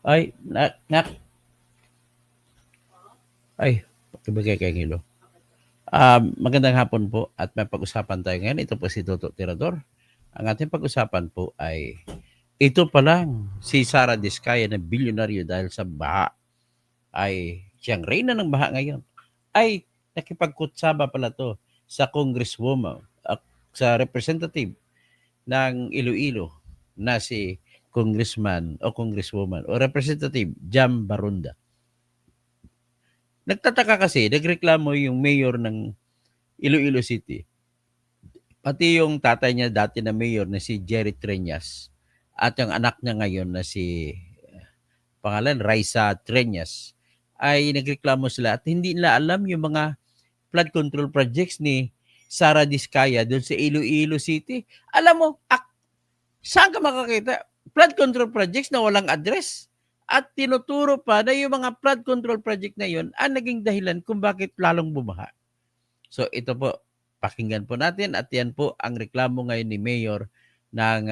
Ay, ay, pakibigay kay Hilo. Magandang hapon po at may pag-usapan tayo ngayon. Ito po si Toto Tirador. Ang ating pag-usapan po ay ito pa lang si Sara Diskaya na bilyonaryo dahil sa baha ay siyang reyna ng baha ngayon ay nakipagkutsaba pala to sa congresswoman at sa representative ng Iloilo na si congressman o congresswoman o representative Jam Barunda. Nagtataka kasi, nagreklamo yung mayor ng Iloilo City. Pati yung tatay niya dati na mayor na si Jerry Treñas at yung anak niya ngayon na si pangalan Raisa Treñas ay nagreklamo sila at hindi nila alam yung mga flood control projects ni Sara Diskaya doon sa Iloilo City. Alam mo, saan ka makakita? Flood control projects na walang address. At tinuturo pa na yung mga flood control project na yun ang naging dahilan kung bakit lalong bumaha. So ito po, pakinggan po natin at yan po ang reklamo ngayon ni Mayor ng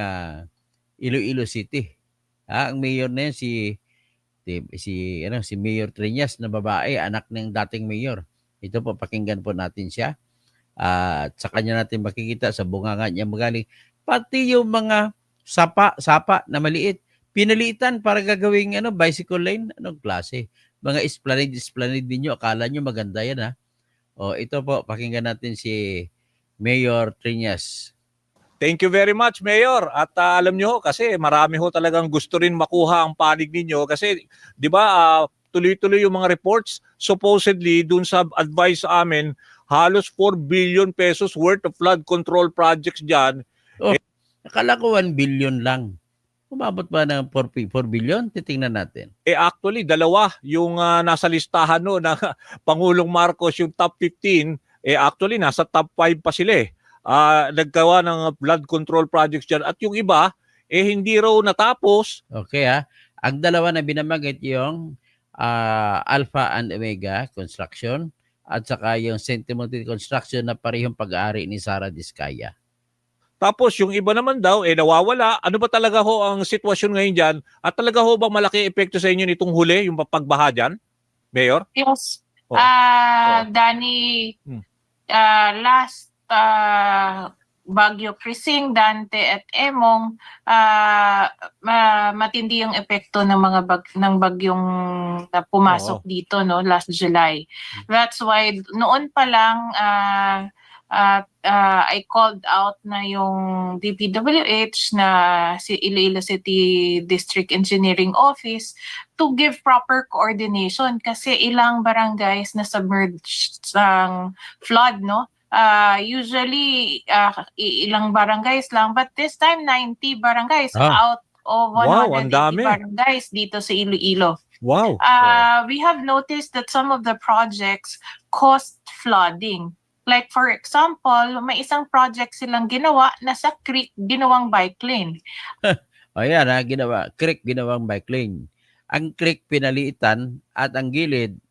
Iloilo City. Ang mayor na yan si Mayor Triñas na babae, anak ng dating mayor. Ito po, pakinggan po natin siya. At sa kanya natin makikita sa bunganga niya magaling. Pati yung mga sapa na maliit, pinalitan para gagawing bicycle lane, anong klase? Mga esplanade ninyo, akala nyo maganda yan ha. O ito po, pakinggan natin si Mayor Triñas. Thank you very much, Mayor. At alam nyo kasi marami ho talagang gusto rin makuha ang panig ninyo kasi 'di ba tuloy-tuloy yung mga reports supposedly dun sa advice sa amin halos 4 billion pesos worth of flood control projects diyan. Akala ko 1 billion lang. Umabot ba ng 4 billion? Titingnan natin. Actually, dalawa yung nasa listahan no na Pangulong Marcos yung top 15. Actually, nasa top 5 pa sila naggawa ng flood control projects dyan. At yung iba, hindi raw natapos. Okay Ang dalawa na binamagit yung Alpha and Omega Construction at saka yung St. Timothy Construction na parehong pag-aari ni Sara Diskaya. Tapos yung iba naman daw, nawawala. Ano ba talaga ho ang sitwasyon ngayon dyan? At talaga ho bang malaki epekto sa inyo nitong huli, yung pagbaha dyan, Mayor? Yes. Danny, last Bagyo Krising, Dante at Emong, matindi yung epekto ng ng bagyong na pumasok dito no last July. That's why noon pa lang I called out na yung DPWH na si Iloilo City District Engineering Office to give proper coordination kasi ilang barangays na submerged ng flood no. Usually ilang barangays lang but this time 90 barangays out of 180 barangays dito sa Iloilo. Wow. We have noticed that some of the projects caused flooding. Like for example, may isang project silang ginawa na sa creek ginawang bike lane. Creek ginawang bike lane. Ang creek pinalitan at ang gilid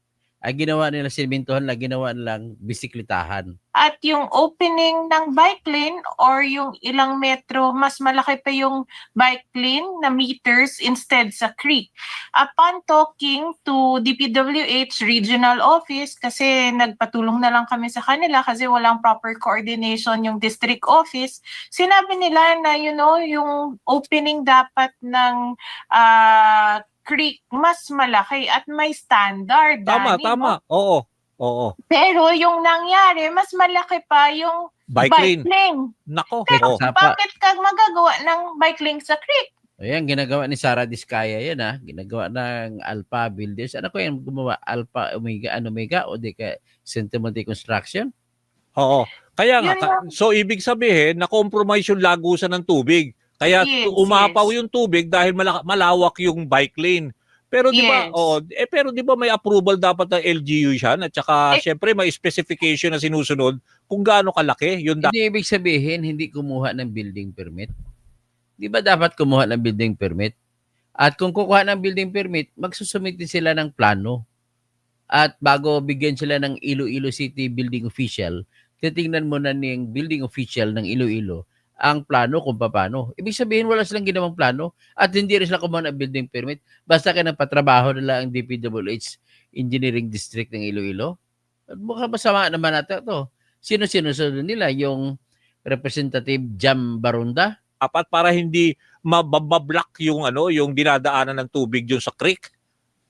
ay ginawa nila simentohan lang, ginawa nilang bisikletahan. At yung opening ng bike lane or yung ilang metro, mas malaki pa yung bike lane na meters instead sa creek. Upon talking to DPWH Regional Office, kasi nagpatulong na lang kami sa kanila kasi walang proper coordination yung district office, sinabi nila na yung opening dapat ng creek mas malaki at may standard. Tama. Oo. Pero yung nangyari, mas malaki pa yung bike lane. Nako. Pero bakit ka magagawa ng bike lane sa creek? Ayan, ginagawa ni Sara Diskaya yan Ginagawa ng Alpha Builders. Ano ko yan gumawa? Alpha, Omega o di ka St. Timothy Construction? Oo. Kaya nga, so ibig sabihin, na-compromise yung lagusan ng tubig. Kaya umapaw yung tubig dahil malawak yung bike lane. Pero di ba, pero di ba may approval dapat ng LGU yan at saka syempre may specification na sinusunod kung gaano kalaki yun. Hindi ibig sabihin hindi kumuha ng building permit. Di ba dapat kumuha ng building permit? At kung kukuha ng building permit, magsusumite sila ng plano. At bago bigyan sila ng Iloilo City building official, titingnan mo na ng building official ng Iloilo ang plano kung paano. Ibig sabihin, wala silang ginawang plano at hindi rin sila kumuha ng building permit. Basta ka nagpatrabaho nila ang DPWH Engineering District ng Iloilo. At mukhang masama naman natin ito. Sino-sino nila? Yung Representative Jam Barunda? Apat para hindi mabablock yung yung dinadaanan ng tubig dun sa creek.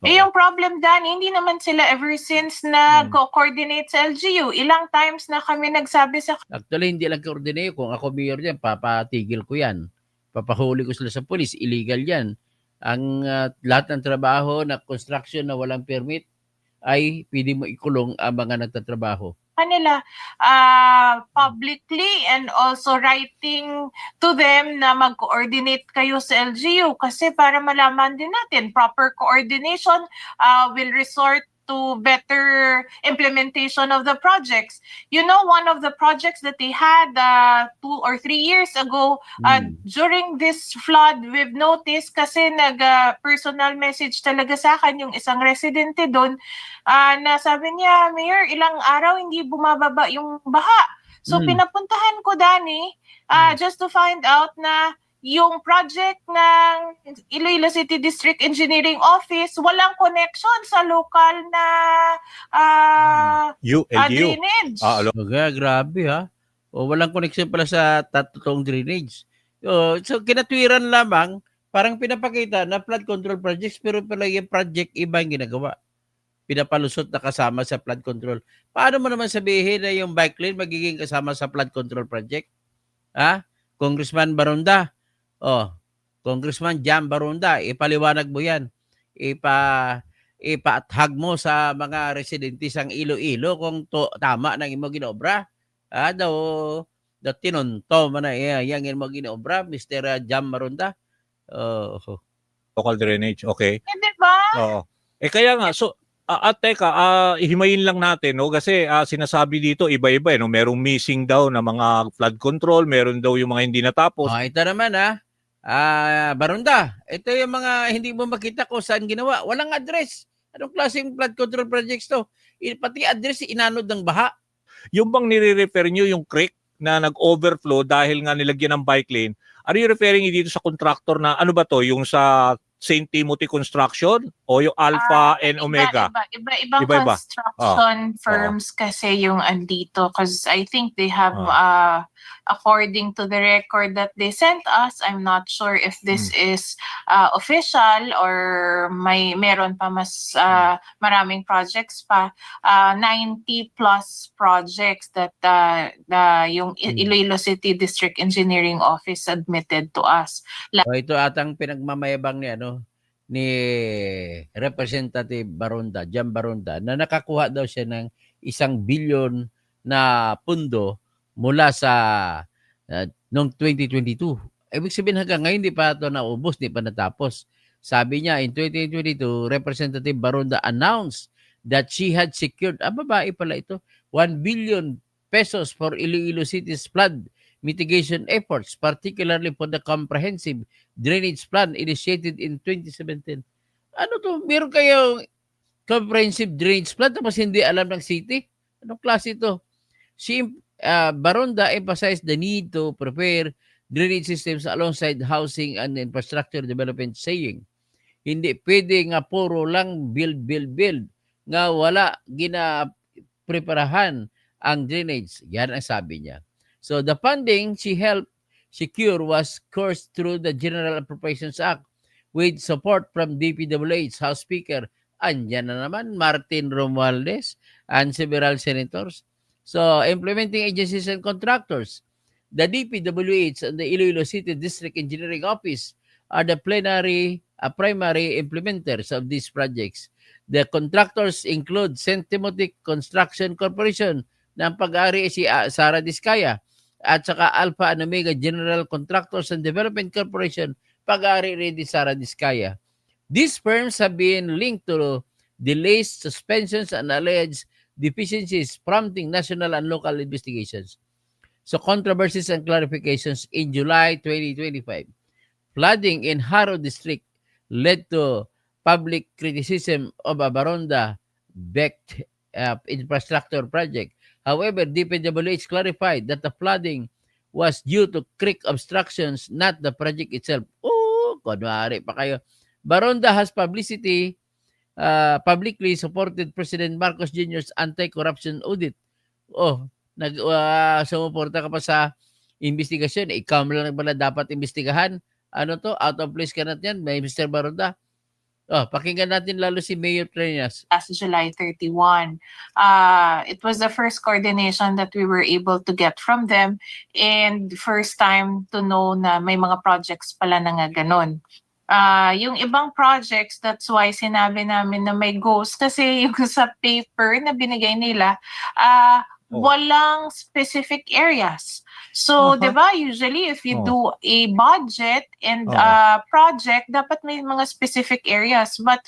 Yung problem, Danny, hindi naman sila ever since nag-coordinate sa LGU. Ilang times na kami nagsabi sa... Actually, hindi lang coordinate. Kung ako mayor yan, papatigil ko yan. Papahuli ko sila sa police. Illegal yan. Ang lahat ng trabaho na construction na walang permit ay pwede mo ikulong ang mga nagtatrabaho. Kanila publicly and also writing to them na mag-coordinate kayo sa LGU kasi para malaman din natin proper coordination will resort to better implementation of the projects. You know, one of the projects that they had 2 or 3 years ago during this flood, we've noticed kasi nag-personal message talaga sa akin yung isang residente doon na sabi niya, Mayor, ilang araw hindi bumababa yung baha. So pinapuntahan ko, Danny, just to find out na yung project ng Iloilo City District Engineering Office walang connection sa local na drainage. Grabe ha. O walang connection pala sa totoong drainage. So kinatwiran lamang, parang pinapakita na flood control projects pero pala yung project iba yung ginagawa. Pinapalusot na kasama sa flood control. Paano mo naman sabihin na yung bike lane magiging kasama sa flood control project? Ha? Congressman Barunda. Congressman Jam Barunda, ipaliwanag mo yan. Ipaathag mo sa mga residente sang Iloilo kung tama ng imo ginobra. Daw tinunto man na yang imo ginobra, Mr. Jam Barunda. Local drainage, okay. Di ba? Oo. Kaya nga, so, teka, ihimayin lang natin, no? Kasi sinasabi dito, iba-iba, no? Merong missing daw na mga flood control, meron daw yung mga hindi natapos. Ito naman, Barunda, ito yung mga hindi mo makita kung saan ginawa. Walang address. Anong klaseng flood control projects to? Pati address, inanod ng baha. Yung bang nire-refer nyo yung creek na nag-overflow dahil nga nilagyan ng bike lane, are you referring dito sa contractor na ano ba to? Yung sa St. Timothy Construction o yung Alpha and Omega? Ibang construction firms kasi yung andito because I think they have according to the record that they sent us, I'm not sure if this is official or meron pa mas maraming projects pa, 90 plus projects that yung Iloilo City District Engineering Office submitted to us. Ito atang pinagmamayabang ni Representative Barunda, Jam Barunda, na nakakuha daw siya ng 1 billion na pundo mula sa noong 2022. Ibig sabihin hanggang ngayon hindi pa ito naubos, hindi pa natapos. Sabi niya, in 2022, Representative Barunda announced that she had secured, babae pala ito, 1 billion pesos for Iloilo City's flood mitigation efforts, particularly for the comprehensive drainage plan initiated in 2017. Ano to? Meron kayong comprehensive drainage plan tapos hindi alam ng city? Anong klase ito? Barunda emphasized the need to prepare drainage systems alongside housing and infrastructure development, saying, hindi pwede nga puro lang build, nga wala gina-preparahan ang drainage. Yan ang sabi niya. So the funding she helped secure was coursed through the General Appropriations Act with support from DPWH House Speaker. Andyan na naman, Martin Romualdez and several senators. So implementing agencies and contractors, the DPWH and the Iloilo City District Engineering Office are the primary implementers of these projects. The contractors include St. Timothy Construction Corporation ng pag-ari si Sara Diskaya at saka Alpha and Omega General Contractors and Development Corporation, pag-ari rin ni Sara Diskaya. These firms have been linked to delays, suspensions, and alleged deficiencies, prompting national and local investigations. So controversies and clarifications in July 2025. Flooding in Haro District led to public criticism of a Barunda-backed infrastructure project. However, DPWH clarified that the flooding was due to creek obstructions, not the project itself. Oh, kunwari pa kayo. Baronda has publicly supported President Marcos Jr.'s anti-corruption audit. Oh, sumuporta ka pa sa investigasyon. Ikaw mo lang pala dapat investigahan. Ano to? Out of place ka na yan, may Mr. Baronda. Oh, pakinggan natin lalo si Mayor Treñas. Last July 31. It was the first coordination that we were able to get from them and first time to know na may mga projects pala na nga ganun. Yung ibang projects, that's why sinabi namin na may ghost kasi yung sa paper na binigay nila, walang specific areas. So, di ba, usually if you do a budget and project, dapat may mga specific areas. But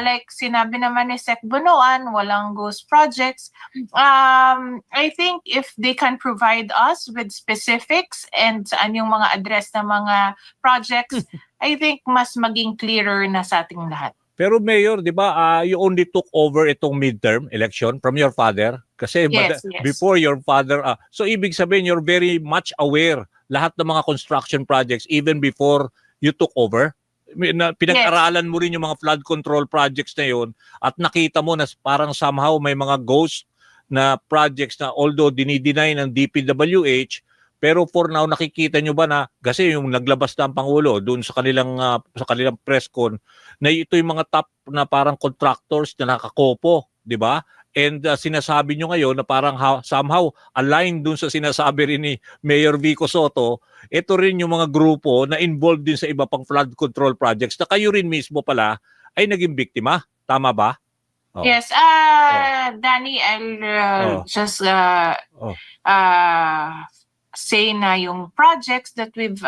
like sinabi naman ni Sec Bonoan, walang ghost projects. I think if they can provide us with specifics and saan yung mga address ng mga projects, I think mas maging clearer na sa ating lahat. Pero Mayor, di ba, you only took over itong midterm election from your father? Kasi Yes. before your father, so ibig sabihin you're very much aware lahat ng mga construction projects even before you took over? Pinag-aralan mo rin yung mga flood control projects na yun at nakita mo na parang somehow may mga ghost na projects na although dinideny ng DPWH, pero for now, nakikita nyo ba na, kasi yung naglabas na ang Pangulo doon sa kanilang press con, na ito yung mga top na parang contractors na nakakopo, di ba? And sinasabi nyo ngayon na parang somehow aligned doon sa sinasabi rin ni Mayor Vico Soto, ito rin yung mga grupo na involved din sa iba pang flood control projects na kayo rin mismo pala ay naging biktima. Tama ba? Oh. Yes. Danny, I'll just say na yung projects that we've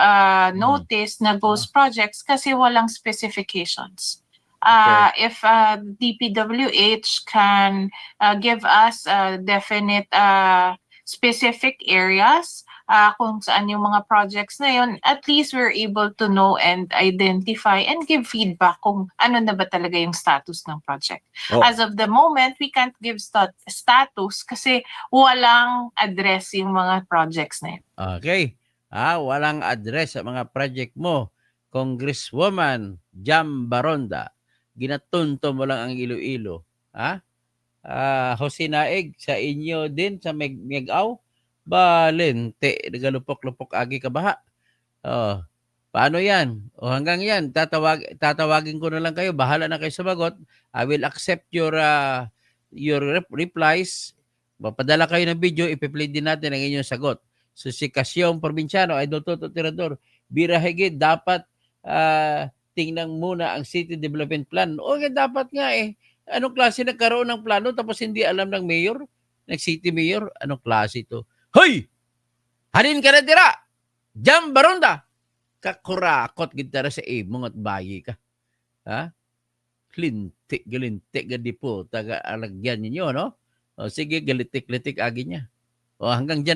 noticed na ghost projects kasi walang specifications. If DPWH can give us definite specific areas kung saan yung mga projects na yun, at least we're able to know and identify and give feedback kung ano na ba talaga yung status ng project. As of the moment, we can't give status kasi walang address yung mga projects na yun. Okay. Walang address sa mga project mo. Congresswoman Jam Baronda, ginatunto mo lang ang Iloilo. Jose Naig, sa inyo din, sa Megaw, balente, nagalupok-lupok agi kabaha. Paano yan? Hanggang yan, tatawagin ko na lang kayo, bahala na kayo sumagot. I will accept your replies. Papadala kayo ng video, ipi-play din natin ang inyong sagot. So si Casyong Provinciano, Idol Toto Tirador, Birahigid, dapat tingnan muna ang City Development Plan. Dapat nga eh. Anong klase nagkaroon ng plano tapos hindi alam ng mayor, ng city mayor? Anong klase ito? Hoy! Hanin ka na dira! Jam Baronda! Kakurakot gitara sa imong at bayi ka. Galintik, gadi po. Taga-alagyan ninyo, no? Sige, galitik-litik agi niya. Hanggang dyan